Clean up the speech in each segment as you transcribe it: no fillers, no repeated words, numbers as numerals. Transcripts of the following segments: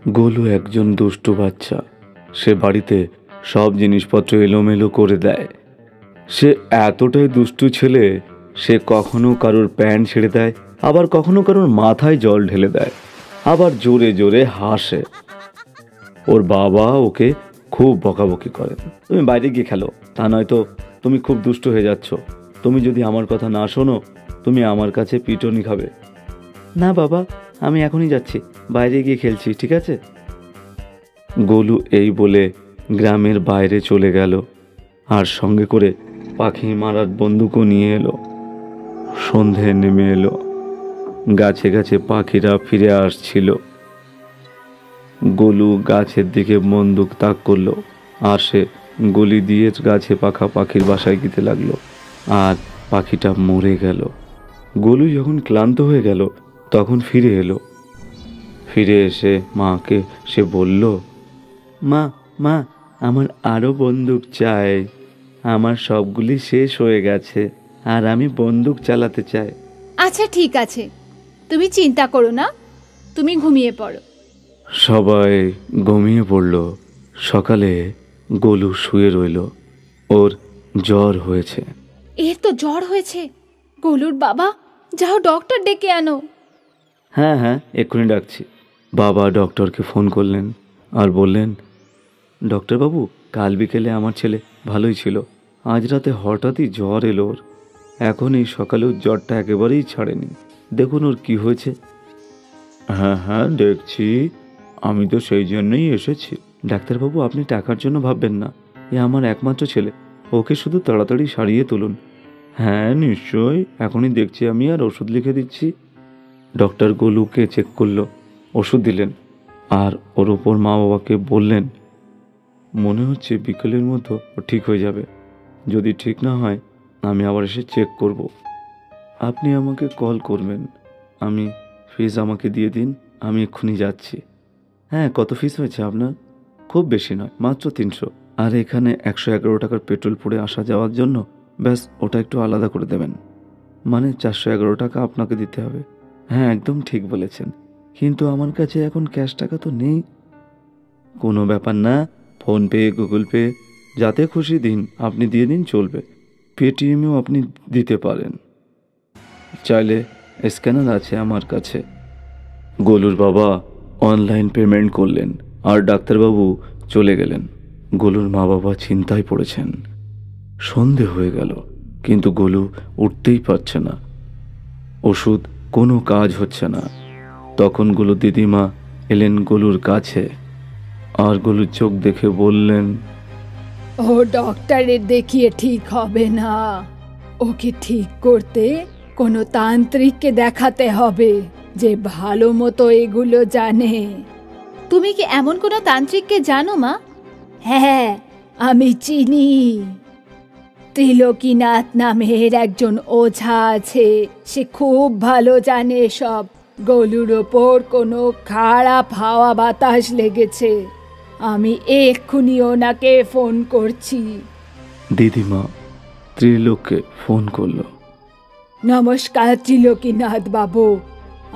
গোলু একজন দুষ্টু বাচ্চা। সে বাড়িতে সব জিনিসপত্র এলোমেলো করে দেয়। সে এতটাই দুষ্টু ছেলে, সে কখনো কারোর প্যান্ট ছেড়ে দেয়, আবার কখনো কারোর মাথায় জল ঢেলে দেয়, আবার জোরে জোরে হাসে। ওর বাবা ওকে খুব বকাবকি করেন, তুমি বাইরে গিয়ে খেলো, তা নয়তো তুমি খুব দুষ্ট হয়ে যাচ্ছ। তুমি যদি আমার কথা না শোনো, তুমি আমার কাছে পিটুনি খাবে। না বাবা, আমি এখনই যাচ্ছি, বাইরে গিয়ে খেলছি, ঠিক আছে? গোলু এই বলে গ্রামের বাইরে চলে গেল, আর সঙ্গে করে পাখি মারার বন্দুকও নিয়ে এলো। সন্ধে নেমে এলো, গাছে গাছে পাখিরা ফিরে আসছিল। গোলু গাছের দিকে বন্দুক তাক করলো, আর সে গুলি দিয়ে গাছে পাখা পাখির বাসায় গিতে লাগলো, আর পাখিটা মরে গেল। গোলু যখন ক্লান্ত হয়ে গেল, তখন ফিরে এলো। ফিরে এসে মাকে সে বলল, মা মা, আমার আরও বন্দুক চাই। আমার সবগুলি শেষ হয়ে গেছে, আর আমি বন্দুক চালাতে চাই। আচ্ছা ঠিক আছে, তুমি চিন্তা করো না, তুমি ঘুমিয়ে পড়ো। সবাই ঘুমিয়ে পড়ল। সকালে গোলু শুয়ে রইল। ওর জ্বর হয়েছে। এর তো জ্বর হয়েছে। গোলুর বাবা, যাও ডক্টর ডেকে আনো। হ্যাঁ হ্যাঁ, এক্ষুনি ডাকছি। বাবা ডক্টরকে ফোন করলেন আর বললেন, ডক্টরবাবু, কাল বিকেলে আমার ছেলে ভালোই ছিল, আজ রাতে হঠাৎই জ্বর এলো ওর। এখন এই সকালেও জ্বরটা একেবারেই ছাড়েনি, দেখুন ওর কি হয়েছে। হ্যাঁ হ্যাঁ দেখছি, আমি তো সেই জন্যই এসেছি। ডাক্তারবাবু, আপনি টাকার জন্য ভাববেন না, এ আমার একমাত্র ছেলে, ওকে শুধু তাড়াতাড়ি সারিয়ে তুলুন। হ্যাঁ নিশ্চয়ই, এখনই দেখছি আমি, আর ওষুধ লিখে দিচ্ছি। ডক্টর গোলুকে চেক করলো, ওষুধ দিলেন, আর ওর ওপর মা বাবাকে বললেন, মনে হচ্ছে বিকেলের মধ্যে ও ঠিক হয়ে যাবে। যদি ঠিক না হয়, আমি আবার এসে চেক করব। আপনি আমাকে কল করবেন। আমি ফিস আমাকে দিয়ে দিন, আমি এক্ষুনি যাচ্ছি। হ্যাঁ, কত ফিস হয়েছে আপনার? খুব বেশি নয়, মাত্র 300। আর এখানে 111 টাকার পেট্রোল পুড়ে আসা যাওয়ার জন্য, ব্যাস ওটা একটু আলাদা করে দেবেন। মানে 411 টাকা আপনাকে দিতে হবে। হ্যাঁ একদম ঠিক বলেছেন, কিন্তু আমার কাছে এখন ক্যাশ টাকা তো নেই। কোনো ব্যাপার না, ফোনপে, গুগল পে, যাতে খুশি দিন আপনি দিয়ে দিন, চলবে। পেটিএমেও আপনি দিতে পারেন, চাইলে স্ক্যানার আছে আমার কাছে। গোলুর বাবা অনলাইন পেমেন্ট করলেন, আর ডাক্তারবাবু চলে গেলেন। গোলুর মা বাবা চিন্তায় পড়েছেন। সন্ধে হয়ে গেল, কিন্তু গোলু উঠতেই পারছে না। ওষুধ কোনো কাজ হচ্ছে না। তখন গোলুর দিদিমা এলেন গোলুর কাছে, আর গোলুর চোখ দেখে বললেন, ও ডক্টরের দেখিয়ে ঠিক হবে না, ওকে ঠিক করতে কোনো তান্ত্রিককে দেখাতে হবে, যে ভালো মতো এগুলো জানে। তুমি কি এমন কোনো তান্ত্রিককে জানো মা? হ্যাঁ, আমি চিনি। ত্রিলোকীনাথ নামের একজন ওঝা আছে, সে খুব ভালো জানে সব। গলুর ওপর কোনো খারাপ হাওয়া বাতাস লেগেছে, আমি এক্ষুনি ওনাকে ফোন করছি। দিদিমা ত্রিলোককে ফোন করলো। নমস্কার ত্রিলোকীনাথ বাবু,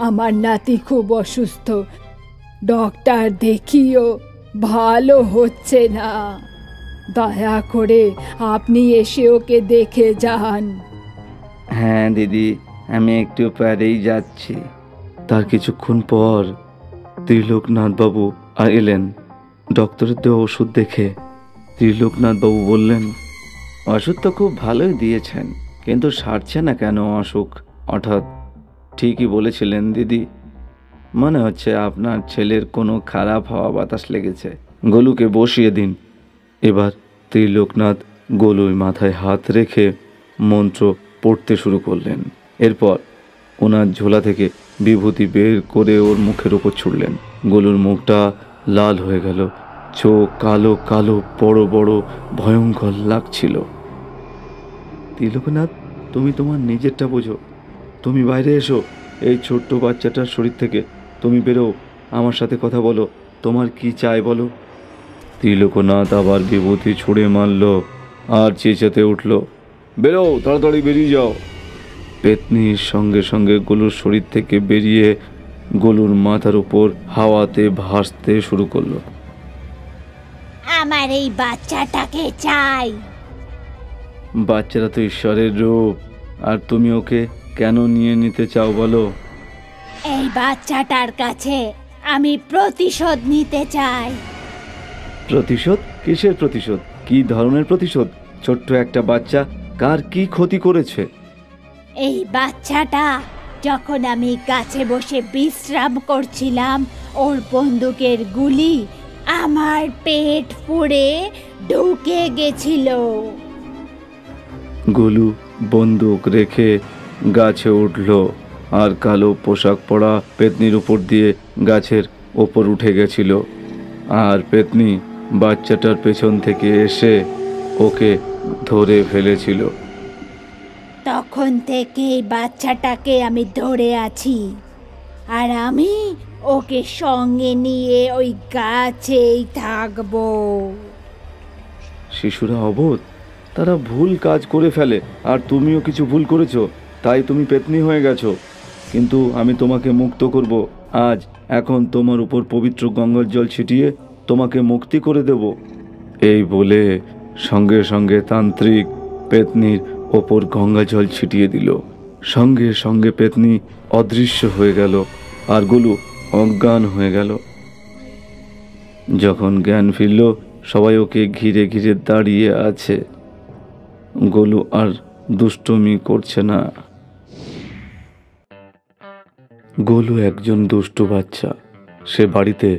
আমার নাতি খুব অসুস্থ, ডক্টর দেখিও ভালো হচ্ছে না, দয়া করে আপনি এসে ওকে দেখে যান। হ্যাঁ দিদি, আমি একটু পরেই যাচ্ছি। তার কিছুক্ষণ পর ত্রিলোকনাথবাবু এলেন। ডক্টরের দেওয়া ওষুধ দেখে ত্রিলোকনাথবাবু বললেন, ওষুধ তো খুব ভালোই দিয়েছেন, কিন্তু সারছে না কেন অসুখ হঠাৎ? ঠিকই বলেছিলেন দিদি, মনে হচ্ছে আপনার ছেলের কোনো খারাপ হাওয়া বাতাস লেগেছে। গোলুকে বসিয়ে দিন। এবার ত্রিলোকনাথ গোলুর মাথায় হাত রেখে মন্ত্র পড়তে শুরু করলেন। এরপর ওনার ঝোলা থেকে বিভূতি বের করে ওর মুখের ওপর ছুড়লেন। গোলুর মুখটা লাল হয়ে গেল, চোখ কালো কালো বড় বড় ভয়ঙ্কর লাগছিল। ত্রিলোকনাথ, তুমি তোমার নিজেরটা বোঝো, তুমি বাইরে এসো, এই ছোট্ট বাচ্চাটার শরীর থেকে তুমি বেরো, আমার সাথে কথা বলো, তোমার কি চাই বলো। ত্রিলোকনাথ আবার বিভূতি ছুঁড়ে মারল, আর চেঁচাতে উঠল, বেরো, তাড়াতাড়ি বেরিয়ে যাও। পেতনির সঙ্গে সঙ্গে গোলুর শরীর থেকে বেরিয়ে গোলুর মাথার উপর হাওয়াতে ভাসতে শুরু করলো। আমার এই বাচ্চাটাকে চাই। বাচ্চারা তো ঈশ্বরের রূপ, আর তুমি ওকে কেন নিয়ে নিতে চাও বলো? এই বাচ্চাটার কাছে আমি প্রতিশোধ নিতে চাই। প্রতিশোধ? কিসের প্রতিশোধ? কি ধরনের প্রতিশোধ? ছোট্ট একটা বাচ্চা কার কি ক্ষতি করেছে? এই বাচ্চাটা যখন আমি গাছে বসে বিশ্রাম করছিলাম, ওর বন্দুকের গুলি আমার পেট ফুঁড়ে ঢুকে গেছিল। গোলু বন্দুক রেখে গাছে উঠল, আর কালো পোশাক পরা পেতনির উপর দিয়ে গাছের ওপর উঠে গেছিল। আর পেতনি বাচ্চাটার পেছন থেকে এসে ওকে ধরে ফেলেছিল। তখন থেকে এই বাচ্চাটাকে আমি ধরে আছি, আর আমি ওকে সঙ্গে নিয়ে ওই গাছেই থাকবো। শিশুরা অবোধ, তারা ভুল কাজ করে ফেলে, আর তুমিও কিছু ভুল করেছো, তাই তুমি পেতনি হয়ে গেছো। কিন্তু আমি তোমাকে মুক্ত করব আজ। এখন তোমার উপর পবিত্র গঙ্গার জল ছিটিয়ে তোমাকে মুক্তি করে দেব। এই বলে সঙ্গে সঙ্গে তান্ত্রিক পেতনির ওপর গঙ্গা জল ছিটিয়ে দিল। সঙ্গে সঙ্গে পেতনি অদৃশ্য হয়ে গেল, আর গোলু অজ্ঞান হয়ে গেল। যখন জ্ঞান ফিরল, সবাই ওকে ঘিরে ঘিরে দাঁড়িয়ে আছে। গোলু আর দুষ্টুমি করছে না। গোলু একজন দুষ্টু বাচ্চা। সে বাড়িতে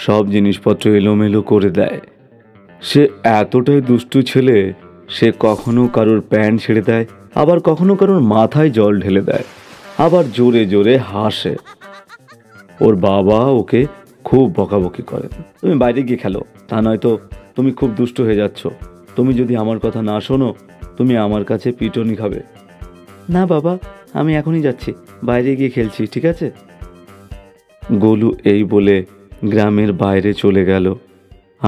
সব জিনিসপত্র এলোমেলো করে দেয়। সে এতটাই দুষ্টু ছেলে, সে কখনো কারোর প্যান্ট ছেড়ে দেয়, আবার কখনো কারোর মাথায় জল ঢেলে দেয়, আবার জোরে জোরে হাসে। ওর বাবা ওকে খুব বকাবকি করে, তুমি বাইরে গিয়ে খেলো, তা নয়তো তুমি খুব দুষ্ট হয়ে যাচ্ছ। তুমি যদি আমার কথা না শোনো, তুমি আমার কাছে পিটুনি খাবে। না বাবা, আমি এখনই যাচ্ছি, বাইরে গিয়ে খেলছি, ঠিক আছে? গোলু এই বলে গ্রামের বাইরে চলে গেল,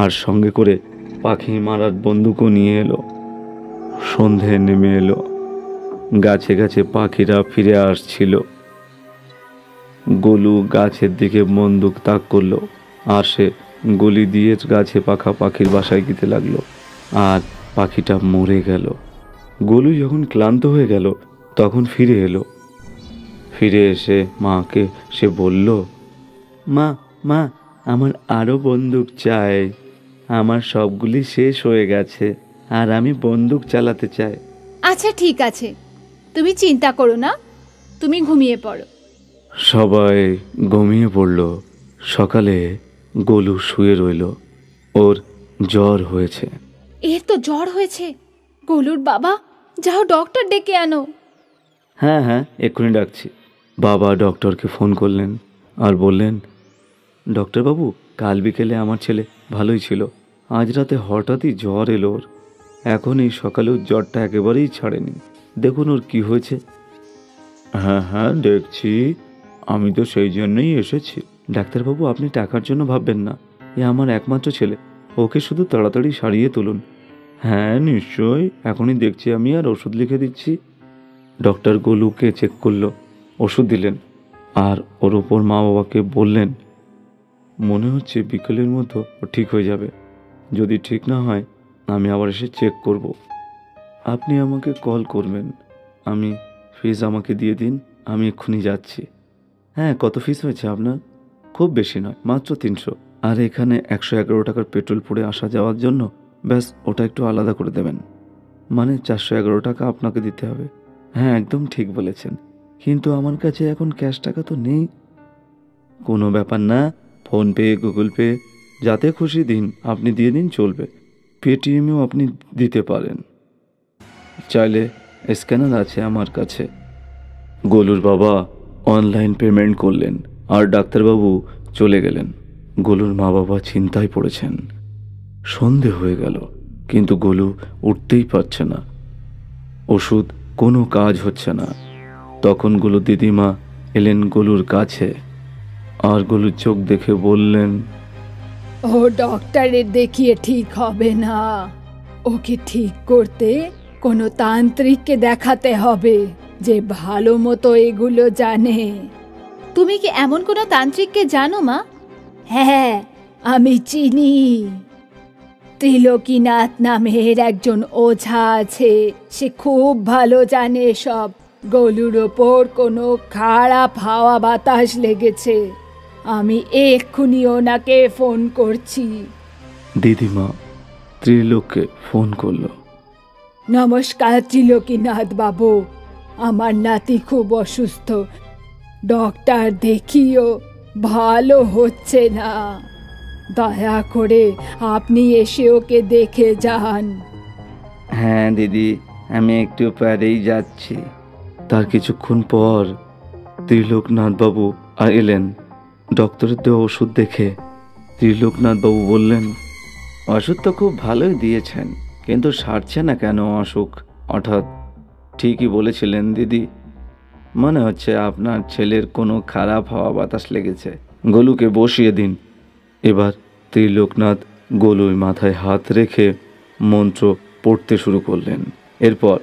আর সঙ্গে করে পাখি মারার বন্দুকও নিয়ে এলো। সন্ধে নেমে এলো, গাছে গাছে পাখিরা ফিরে আসছিল। গোলু গাছের দিকে বন্দুক তাক করলো, আর সে গুলি দিয়ে গাছে পাখা পাখির বাসায় গিতে লাগলো, আর পাখিটা মরে গেল। গোলু যখন ক্লান্ত হয়ে গেল, তখন ফিরে এলো। ফিরে এসে মাকে সে বলল, মা মা আমার আরও বন্দুক চাই, আমার সবগুলি শেষ হয়ে গেছে, আর আমি বন্দুক চালাতে চাই। আচ্ছা ঠিক আছে, তুমি চিন্তা করো না, তুমি ঘুমিয়ে পড়ো। সবাই ঘুমিয়ে পড়ল। সকালে গোলু শুয়ে রইল। ওর জ্বর হয়েছে। এর তো জ্বর হয়েছে। গোলুর বাবা, যাও ডক্টর ডেকে আনো। হ্যাঁ হ্যাঁ, এক্ষুনি ডাকছি। বাবা ডক্টরকে ফোন করলেন আর বললেন, ডক্টরবাবু, কাল বিকেলে আমার ছেলে ভালোই ছিল, আজ রাতে হঠাৎই জ্বর এলো ওর। এখন এই সকালেও জ্বরটা একেবারেই ছাড়েনি, দেখুন ওর কি হয়েছে। হ্যাঁ হ্যাঁ দেখছি, আমি তো সেই জন্যই এসেছি। ডাক্তারবাবু, আপনি টাকার জন্য ভাববেন না, এ আমার একমাত্র ছেলে, ওকে শুধু তাড়াতাড়ি সারিয়ে তুলুন। হ্যাঁ নিশ্চয়ই, এখনই দেখছি আমি, আর ওষুধ লিখে দিচ্ছি। ডক্টর গোলুকে চেক করলো, ওষুধ দিলেন, আর ওর ওপর মা বাবাকে বললেন, মনে হচ্ছে বিকেলের মধ্যে ও ঠিক হয়ে যাবে। যদি ঠিক না হয় আমি আবার এসে চেক করব। আপনি আমাকে কল করবেন। আমি ফিস আমাকে দিয়ে দিন, আমি এক্ষুনি যাচ্ছি। হ্যাঁ, কত ফিস হয়েছে আপনার? খুব বেশি নয়, মাত্র 300। আর এখানে 111 টাকার পেট্রোল পুড়ে আসা যাওয়ার জন্য, ব্যাস ওটা একটু আলাদা করে দেবেন। মানে 411 টাকা আপনাকে দিতে হবে। হ্যাঁ একদম ঠিক বলেছেন, কিন্তু আমার কাছে এখন ক্যাশ টাকা তো নেই। কোনো ব্যাপার না, ফোনপে, গুগল পে, যাতে খুশি দিন আপনি দিয়ে দিন, চলবে। পেটিএমেও আপনি দিতে পারেন, চাইলে স্ক্যানার আছে আমার কাছে। গোলুর বাবা অনলাইন পেমেন্ট করলেন, আর ডাক্তারবাবু চলে গেলেন। গোলুর মা বাবা চিন্তায় পড়েছেন। সন্ধে হয়ে গেল, কিন্তু গোলু উঠতেই পারছে না। ওষুধ কোনো কাজ হচ্ছে না। তখন গোলুর দিদিমা এলেন গোলুর কাছে, আর গোলুর চোখ দেখে বললেন, ও ডক্টরের দেখিয়ে ঠিক হবে না, ওকে ঠিক করতে কোনো তান্ত্রিককে দেখাতে হবে, যে ভালো মতো এগুলো জানে। তুমি কি এমন কোনো তান্ত্রিককে জানো মা? হ্যাঁ, আমি চিনি। ত্রিলোকীনাথ নামের একজন ওঝা আছে, সে খুব ভালো জানে সব। গলুর ওপর কোনো খারাপ হাওয়া বাতাস লেগেছে, আমি এক্ষুনি ওনাকে ফোন করছি। দিদিমা ত্রিলোককে ফোন করলো। নমস্কার ত্রিলোকীনাথ বাবু, আমার নাতি খুব অসুস্থ, ডক্টর দেখিও, ভালো হচ্ছে না। দয়া করে আপনি এসে ওকে দেখে যান। হ্যাঁ দিদি, আমি একটু পরেই যাচ্ছি। তার কিছুক্ষণ পর ত্রিলোকনাথবাবু এলেন। ডক্টরের দেওয়া ওষুধ দেখে ত্রিলোকনাথবাবু বললেন, ওষুধ তো খুব ভালোই দিয়েছেন, কিন্তু সারছে না কেন অসুখ হঠাৎ? ঠিকই বলেছিলেন দিদি, মনে হচ্ছে আপনার ছেলের কোনো খারাপ হাওয়া বাতাস লেগেছে। গোলুকে বসিয়ে দিন। এবার ত্রিলোকনাথ গোলুর মাথায় হাত রেখে মন্ত্র পড়তে শুরু করলেন। এরপর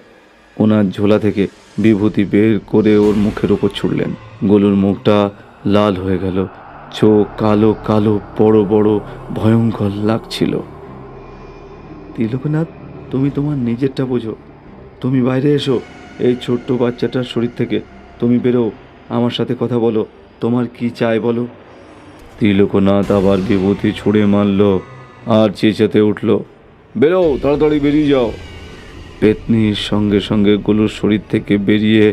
ওনার ঝোলা থেকে বিভূতি বের করে ওর মুখের ওপর ছুড়লেন। গোলুর মুখটা লাল হয়ে গেল, চোখ কালো কালো বড় বড় ভয়ঙ্কর লাগছিল। ত্রিলোকনাথ, তুমি তোমার নিজেরটা বোঝো, তুমি বাইরে এসো এই ছোট্ট বাচ্চাটার শরীর থেকে। তুমি বেরো, আমার সাথে কথা বলো, তোমার কি চাই বলো। ত্রিলোকনাথ আবার বিভূতি ছুঁড়ে মারল আর চেঁচাতে উঠল, বেরো, তাড়াতাড়ি বেরিয়ে যাও। পেতনির সঙ্গে সঙ্গে গোলুর শরীর থেকে বেরিয়ে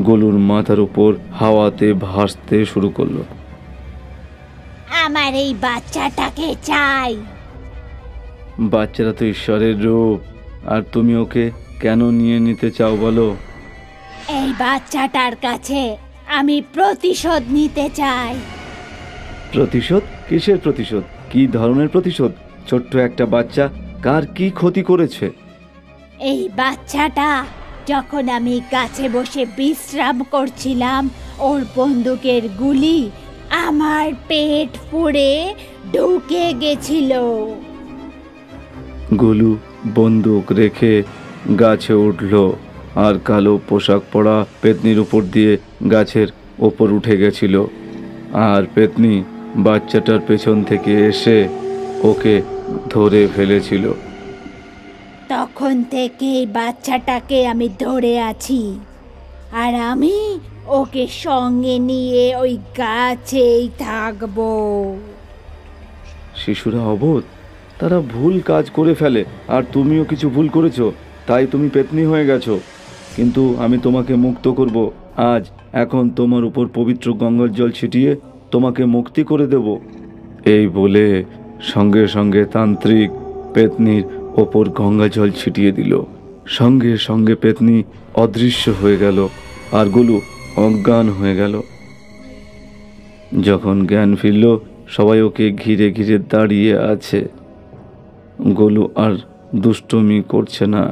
গোলুর মাথার উপর হাওয়াতে ভাসতে শুরু করলো। আমার এই বাচ্চাটাকে চাই। বাচ্চারা তো ঈশ্বরের রূপ, আর তুমি ওকে কেন নিয়ে নিতে চাও বলো? এই বাচ্চাটার কাছে আমি প্রতিশোধ নিতে চাই। প্রতিশোধ? কিসের প্রতিশোধ? কি ধরনের প্রতিশোধ? ছোট্ট একটা বাচ্চা কার কি ক্ষতি করেছে? এই বাচ্চাটা যখন আমি গাছে বসে বিশ্রাম করছিলাম, ওর বন্দুকের গুলি আমার পেট পুড়ে ঢুকে গেছিল। গোলু বন্দুক রেখে গাছে উঠল আর কালো পোশাক পরা পেতনির উপর দিয়ে গাছের ওপর উঠে গেছিল। আর পেতনি বাচ্চাটার পেছন থেকে এসে ওকে ধরে ফেলেছিল। তখন থেকে এই বাচ্চাটাকে আমি ধরে আছি, আর আমি ওকে সঙ্গে নিয়ে ওই গাছেই থাকবো। শিশুরা অবোধ, তারা ভুল কাজ করে ফেলে, আর তুমিও কিছু ভুল করেছো, তাই তুমি পেতনি হয়ে গেছো। কিন্তু আমি তোমাকে মুক্ত করব আজ। এখন তোমার উপর পবিত্র গঙ্গার জল ছিটিয়ে তোমাকে মুক্তি করে দেব। এই বলে সঙ্গে সঙ্গে তান্ত্রিক পেতনির ওপর গঙ্গা জল ছিটিয়ে দিল। সঙ্গে সঙ্গে পেতনি অদৃশ্য হয়ে গেল আর গোলু অজ্ঞান হয়ে গেল। যখন জ্ঞান ফিরল, সবাই ওকে ঘিরে ঘিরে দাঁড়িয়ে আছে। গোলু আর দুষ্টুমি করছে না।